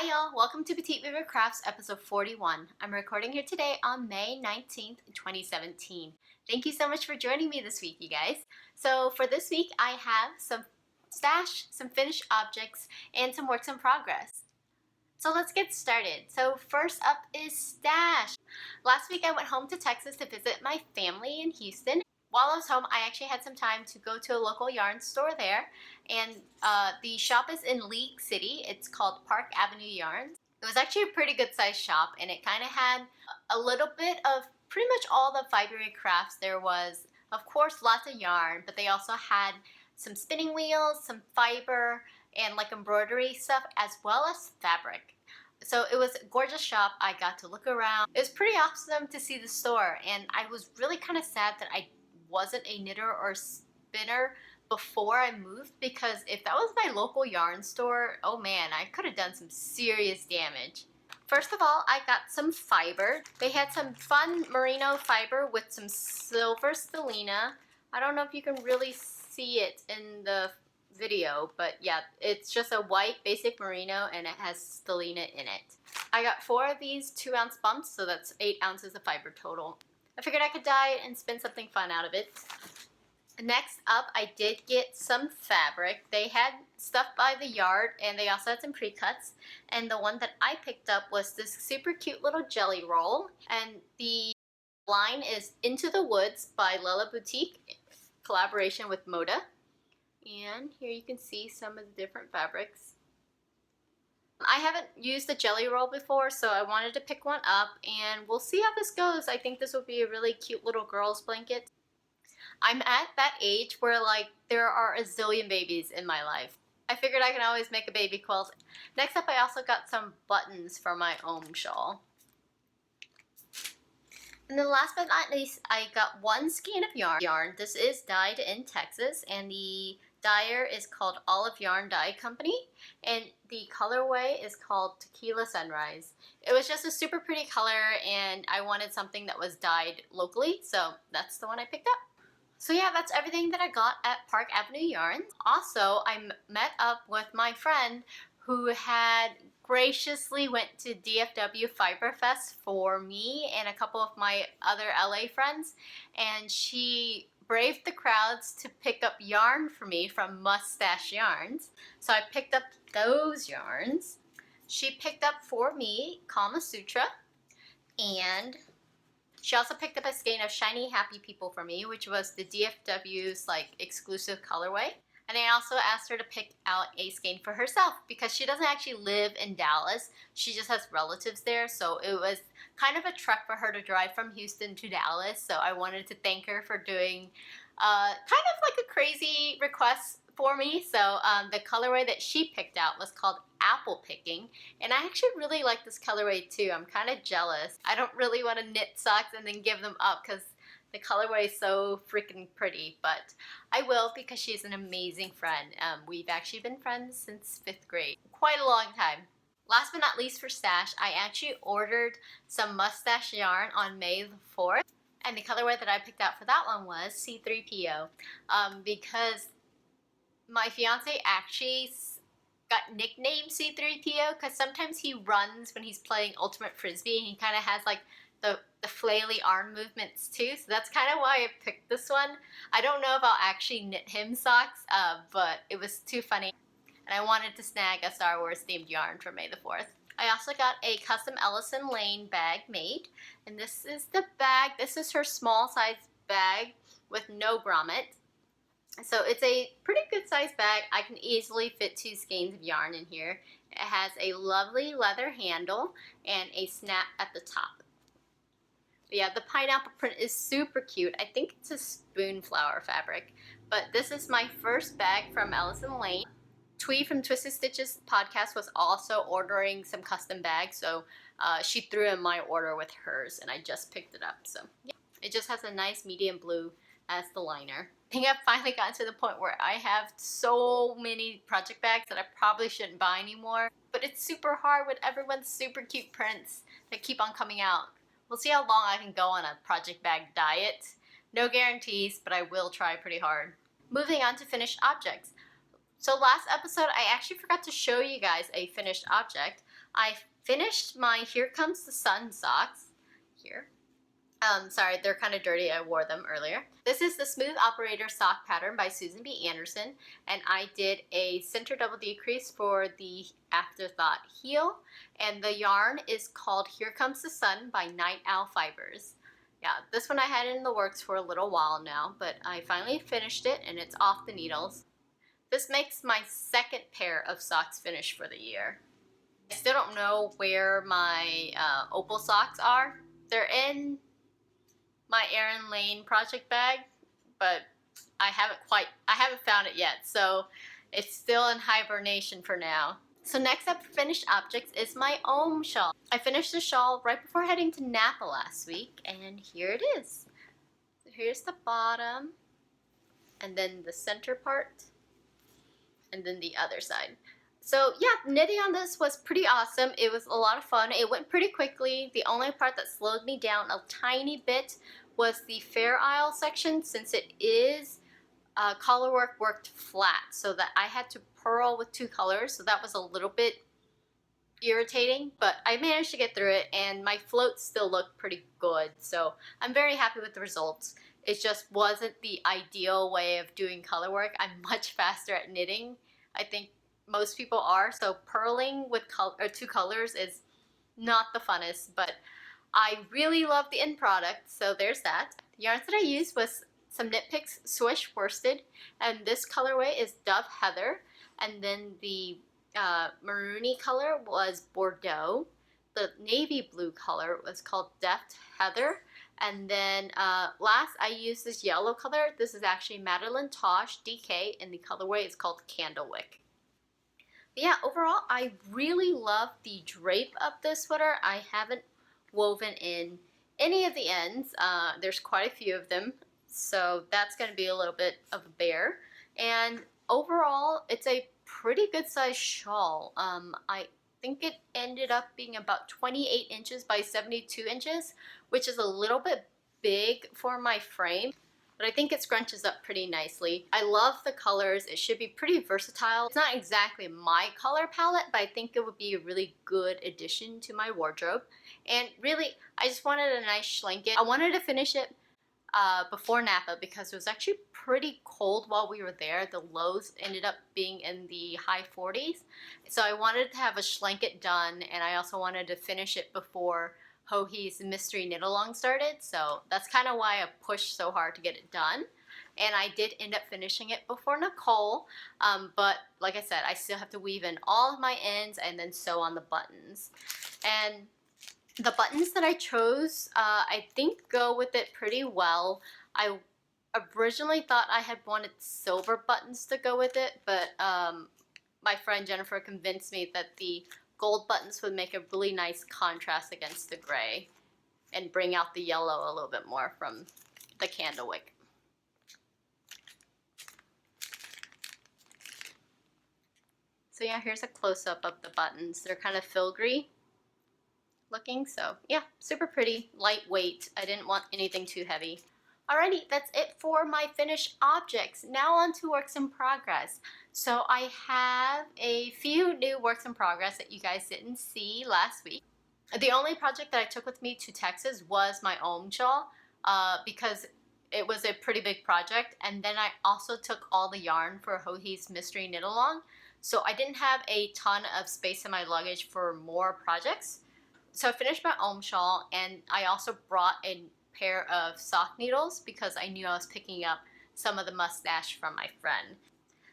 Hi y'all, welcome to Petite Weaver Crafts episode 41. I'm recording here today on May 19th, 2017. Thank you so much for joining me this week, you guys. So for this week, I have some stash, some finished objects, and some works in progress. So let's get started. So first up is stash. Last week I went home to Texas to visit my family in Houston. While I was home, I actually had some time to go to a local yarn store there, and the shop is in League City. It's called Park Avenue Yarns. It was actually a pretty good sized shop, and it kind of had a little bit of pretty much all the Fibre crafts. There was, of course, lots of yarn, but they also had some spinning wheels, some fiber, and like embroidery stuff, as well as fabric. So it was a gorgeous shop. I got to look around. It was pretty awesome to see the store, and I was really kind of sad that I wasn't a knitter or spinner before I moved, because if that was my local yarn store, oh man, I could have done some serious damage. First of all, I got some fiber. They had some fun merino fiber with some silver stellina. I don't know if you can really see it in the video, but yeah, it's just a white basic merino and it has stellina in it. I got 4 of these 2-ounce bumps, so that's 8 ounces of fiber total. I figured I could dye it and spin something fun out of it. Next up, I did get some fabric. They had stuff by the yard, and they also had some pre-cuts. And the one that I picked up was this super cute little jelly roll. And the line is Into the Woods by Lella Boutique, collaboration with Moda. And here you can see some of the different fabrics. I haven't used a jelly roll before, so I wanted to pick one up, and we'll see how this goes. I think this will be a really cute little girl's blanket. I'm at that age where like there are a zillion babies in my life. I figured I can always make a baby quilt. Next up, I also got some buttons for my own shawl. And then last but not least, I got one skein of yarn. This is dyed in Texas, and the dyer is called Olive Yarn Dye Company, and the colorway is called Tequila Sunrise. It was just a super pretty color, and I wanted something that was dyed locally, so that's the one I picked up. So yeah, that's everything that I got at Park Avenue Yarns. Also, I met up with my friend who had graciously went to DFW Fibre Fest for me and a couple of my other LA friends, and she braved the crowds to pick up yarn for me from Mustache Yarns. So I picked up those yarns. She picked up for me Kama Sutra, and she also picked up a skein of Shiny Happy People for me, which was the DFW's like exclusive colorway. And I also asked her to pick out a skein for herself because she doesn't actually live in Dallas. She just has relatives there, so it was kind of a trek for her to drive from Houston to Dallas. So I wanted to thank her for doing kind of like a crazy request for me. So the colorway that she picked out was called Apple Picking, and I actually really like this colorway too. I'm kind of jealous. I don't really want to knit socks and then give them up because the colorway is so freaking pretty, but I will because she's an amazing friend. We've actually been friends since 5th grade. Quite a long time. Last but not least for stash, I actually ordered some mustache yarn on May the 4th, and the colorway that I picked out for that one was C3PO, because my fiance actually got nicknamed C3PO because sometimes he runs when he's playing Ultimate Frisbee, and he kind of has like the flaily arm movements too, so that's kind of why I picked this one. I don't know if I'll actually knit him socks, but it was too funny, and I wanted to snag a Star Wars themed yarn for May the 4th. I also got a custom Ellison Lane bag made, and this is the bag. This is her small size bag with no grommet. So it's a pretty good size bag. I can easily fit 2 skeins of yarn in here. It has a lovely leather handle and a snap at the top. But yeah, the pineapple print is super cute. I think it's a spoonflower fabric. But this is my first bag from Ellison Lane. Twee from Twisted Stitches podcast was also ordering some custom bags, so she threw in my order with hers, and I just picked it up. So yeah, it just has a nice medium blue as the liner. I think I've finally gotten to the point where I have so many project bags that I probably shouldn't buy anymore. But it's super hard with everyone's super cute prints that keep on coming out. We'll see how long I can go on a project bag diet. No guarantees, but I will try pretty hard. Moving on to finished objects. So last episode, I actually forgot to show you guys a finished object. I finished my Here Comes the Sun socks here. Sorry, they're kind of dirty. I wore them earlier. This is the Smooth Operator sock pattern by Susan B. Anderson, and I did a center double decrease for the Afterthought heel, and the yarn is called Here Comes the Sun by Night Owl Fibers. Yeah, this one I had in the works for a little while now, but I finally finished it and it's off the needles. This makes my second pair of socks finished for the year. I still don't know where my opal socks are. They're in my Erin Lane project bag, but I haven't found it yet, so it's still in hibernation for now. So next up for finished objects is my Ohm shawl. I finished the shawl right before heading to Napa last week, and here it is. So here's the bottom, and then the center part, and then the other side. So yeah, knitting on this was pretty awesome. It was a lot of fun. It went pretty quickly. The only part that slowed me down a tiny bit was the Fair Isle section, since it is collar work worked flat, so that I had to purl with 2 colors, so that was a little bit irritating, but I managed to get through it, and my floats still look pretty good, so I'm very happy with the results. It just wasn't the ideal way of doing color work. I'm much faster at knitting. I think most people are, so purling with 2 colors is not the funnest, but I really love the end product, so there's that. The yarns that I used was some Knitpicks Swish worsted, and this colorway is Dove Heather, and then the maroony color was Bordeaux. The navy blue color was called Deft Heather, and then last I used this yellow color. This is actually Madeleine Tosh DK, and the colorway is called Candlewick. But yeah, overall, I really love the drape of this sweater. I haven't woven in any of the ends. There's quite a few of them, so that's going to be a little bit of a bear. And overall, it's a pretty good size shawl. I think it ended up being about 28 inches by 72 inches, which is a little bit big for my frame, but I think it scrunches up pretty nicely. I love the colors. It should be pretty versatile. It's not exactly my color palette, but I think it would be a really good addition to my wardrobe. And really, I just wanted a nice schlenket. I wanted to finish it before Napa because it was actually pretty cold while we were there. The lows ended up being in the high 40s. So I wanted to have a schlenket done, and I also wanted to finish it before Hohi's Mystery Knit Along started, so that's kind of why I pushed so hard to get it done. And I did end up finishing it before Nicole, but like I said, I still have to weave in all of my ends and then sew on the buttons. And the buttons that I chose, I think go with it pretty well. I originally thought I had wanted silver buttons to go with it, but my friend Jennifer convinced me that the gold buttons would make a really nice contrast against the gray and bring out the yellow a little bit more from the Candlewick. So yeah, here's a close-up of the buttons. They're kind of filigree looking, so yeah, super pretty, lightweight. I didn't want anything too heavy. Alrighty, that's it for my finished objects. Now on to works in progress. So I have a few new works in progress that you guys didn't see last week. The only project that I took with me to Texas was my Ohm shawl because it was a pretty big project, and then I also took all the yarn for Hohi's Mystery Knit Along, so I didn't have a ton of space in my luggage for more projects. So I finished my Ohm shawl, and I also brought a pair of sock needles because I knew I was picking up some of the mustache from my friend.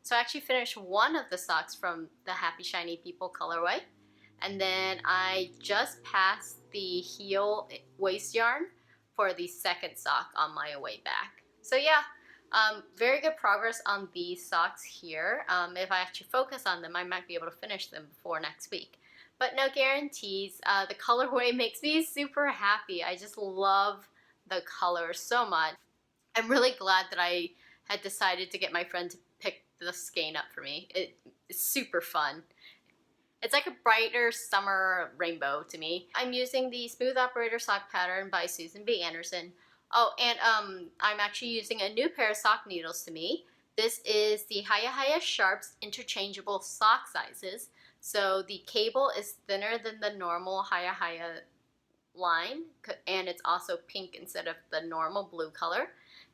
So I actually finished one of the socks from the Happy Shiny People colorway, and then I just passed the heel waist yarn for the second sock on my way back. So yeah, very good progress on these socks here. If I actually focus on them, I might be able to finish them before next week. But no guarantees. The colorway makes me super happy. I just love the color so much. I'm really glad that I had decided to get my friend to pick the skein up for me. It's super fun. It's like a brighter summer rainbow to me. I'm using the Smooth Operator sock pattern by Susan B. Anderson. Oh, and I'm actually using a new pair of sock needles to me. This is the Hiya Hiya Sharps interchangeable sock sizes. So the cable is thinner than the normal Haya line, and it's also pink instead of the normal blue color.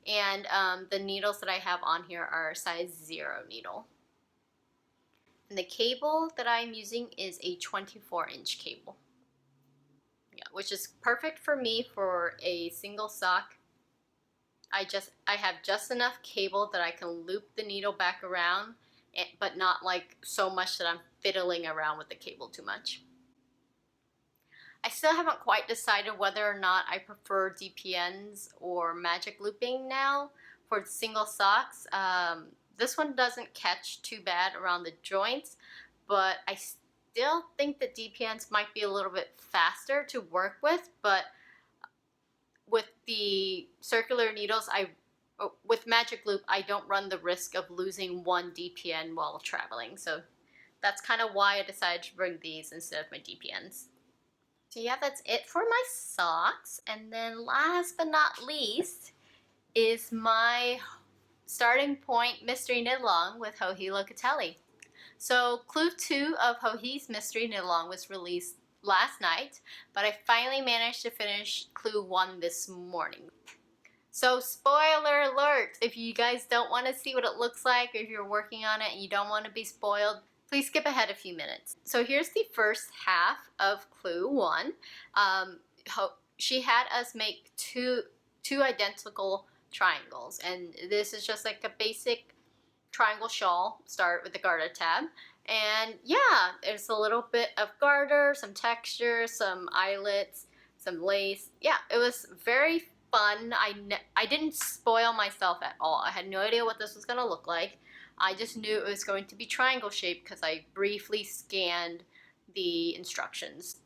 And the needles that I have on here are size 0 needle. And the cable that I'm using is a 24-inch cable. Yeah, which is perfect for me for a single sock. I have just enough cable that I can loop the needle back around, but not like so much that I'm fiddling around with the cable too much. I still haven't quite decided whether or not I prefer DPNs or magic looping now for single socks. This one doesn't catch too bad around the joints, but I still think that DPNs might be a little bit faster to work with, but with the circular needles, with magic loop, I don't run the risk of losing one DPN while traveling. So that's kind of why I decided to bring these instead of my DPNs. So yeah, that's it for my socks. And then last but not least is my Startpoint Mystery Knit Along with Joji Locatelli. So Clue 2 of Joji's Mystery Knit Along was released last night, but I finally managed to finish Clue 1 this morning. So spoiler alert, if you guys don't want to see what it looks like, or if you're working on it and you don't want to be spoiled, please skip ahead a few minutes. So here's the first half of Clue 1. She had us make two identical triangles, and this is just like a basic triangle shawl. Start with the garter tab, and yeah, there's a little bit of garter, some texture, some eyelets, some lace. Yeah, it was very fun. I didn't spoil myself at all. I had no idea what this was going to look like. I just knew it was going to be triangle shaped because I briefly scanned the instructions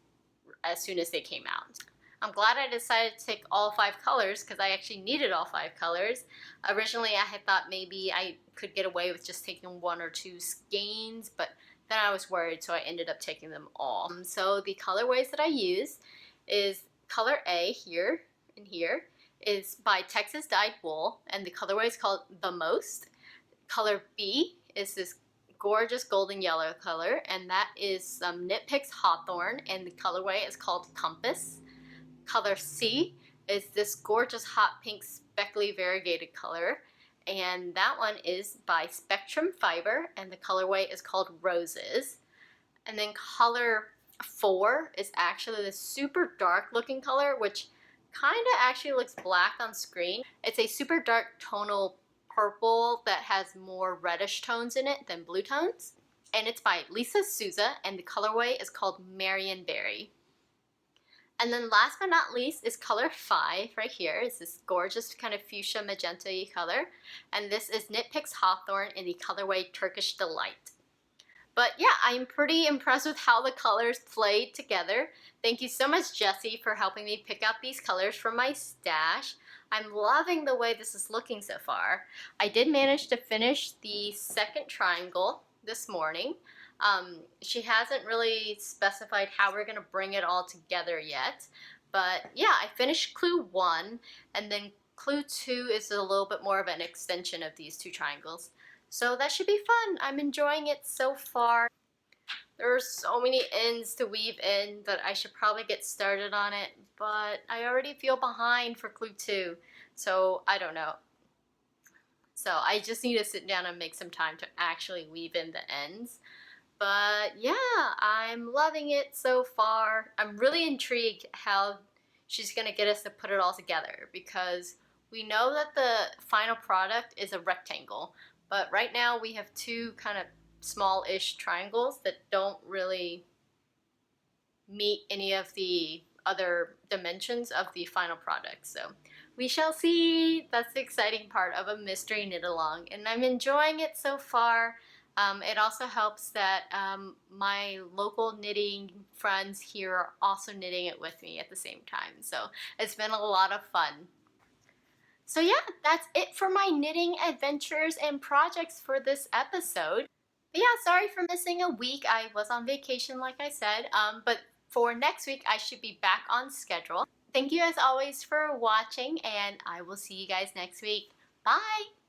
as soon as they came out. I'm glad I decided to take all 5 colors because I actually needed all 5 colors. Originally I had thought maybe I could get away with just taking 1 or 2 skeins, but then I was worried, so I ended up taking them all. So the colorways that I use is color A here and here is by Texas Dyed Wool, and the colorway is called The Most. Color B is this gorgeous golden yellow color, and that is some Knitpicks Hawthorne, and the colorway is called Compass. Color C is this gorgeous hot pink speckly variegated color, and that one is by Spectrum Fibre, and the colorway is called Roses. And then color 4 is actually this super dark looking color, which kind of actually looks black on screen. It's a super dark tonal purple that has more reddish tones in it than blue tones. And it's by Souza, and the colorway is called Marionberry. And then last but not least is color 5 right here. It's this gorgeous kind of fuchsia magenta-y color. And this is Knitpicks Hawthorne in the colorway Turkish Delight. But yeah, I'm pretty impressed with how the colors played together. Thank you so much, Jessie, for helping me pick out these colors from my stash. I'm loving the way this is looking so far. I did manage to finish the second triangle this morning. She hasn't really specified how we're going to bring it all together yet. But yeah, I finished Clue 1, and then Clue 2 is a little bit more of an extension of these 2 triangles. So that should be fun. I'm enjoying it so far. There are so many ends to weave in that I should probably get started on it, but I already feel behind for Clue 2, so I don't know. So I just need to sit down and make some time to actually weave in the ends. But yeah, I'm loving it so far. I'm really intrigued how she's going to get us to put it all together, because we know that the final product is a rectangle, but right now we have 2 kind of small-ish triangles that don't really meet any of the other dimensions of the final product. So we shall see. That's the exciting part of a mystery knit along, and I'm enjoying it so far. It also helps that my local knitting friends here are also knitting it with me at the same time. So it's been a lot of fun. So yeah, that's it for my knitting adventures and projects for this episode. But yeah, sorry for missing a week. I was on vacation, like I said, but for next week, I should be back on schedule. Thank you as always for watching, and I will see you guys next week. Bye!